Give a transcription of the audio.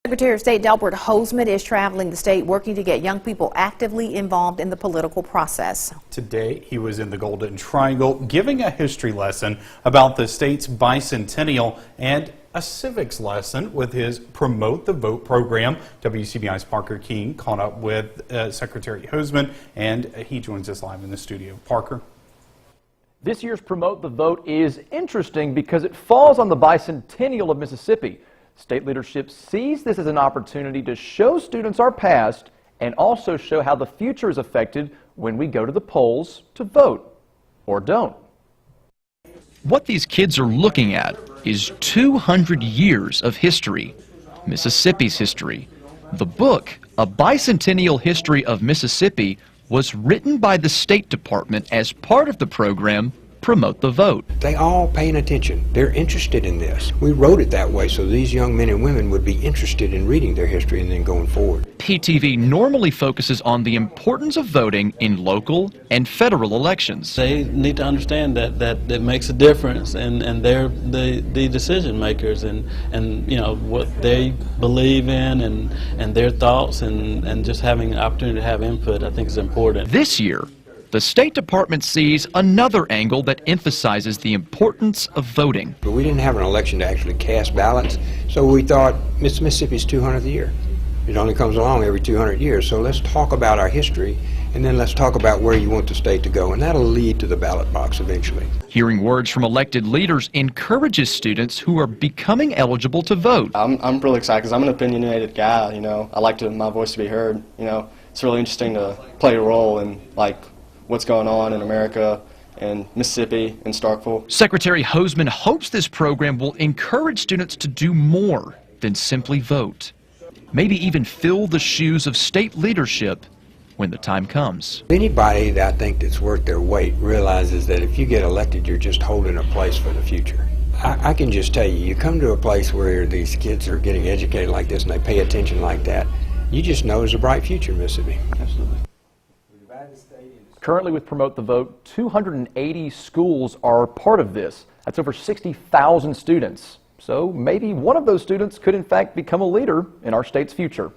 Secretary of State Delbert Hosemann is traveling the state working to get young people actively involved in the political process. Today, he was in the Golden Triangle giving a history lesson about the state's bicentennial and a civics lesson with his Promote the Vote program. WCBI's Parker King caught up with Secretary Hosemann, and he joins us live in the studio. Parker. This year's Promote the Vote is interesting because it falls on the bicentennial of Mississippi. State leadership sees this as an opportunity to show students our past and also show how the future is affected when we go to the polls to vote, or don't. What these kids are looking at is 200 years of history, Mississippi's history. The book, A Bicentennial History of Mississippi, was written by the State Department as part of the program Promote the Vote. They all paying attention. They're interested in this. We wrote it that way so these young men and women would be interested in reading their history and then going forward. PTV normally focuses on the importance of voting in local and federal elections. They need to understand that it makes a difference, and they're the decision makers, and you know what they believe in and their thoughts, and just having an opportunity to have input, I think, is important. This year, the State Department sees another angle that emphasizes the importance of voting. But we didn't have an election to actually cast ballots, so we thought it's Mississippi's 200th year. It only comes along every 200 years, so let's talk about our history, and then let's talk about where you want the state to go, and that'll lead to the ballot box eventually. Hearing words from elected leaders encourages students who are becoming eligible to vote. I'm really excited because I'm an opinionated guy, you know. I like my voice to be heard, you know. It's really interesting to play a role in, like, what's going on in America and Mississippi and Starkville. Secretary Hosemann hopes this program will encourage students to do more than simply vote. Maybe even fill the shoes of state leadership when the time comes. Anybody that I think that's worth their weight realizes that if you get elected, you're just holding a place for the future. I can just tell you, you come to a place where these kids are getting educated like this and they pay attention like that, you just know there's a bright future in Mississippi. Absolutely. Currently with Promote the Vote, 280 schools are part of this. That's over 60,000 students. So maybe one of those students could in fact become a leader in our state's future.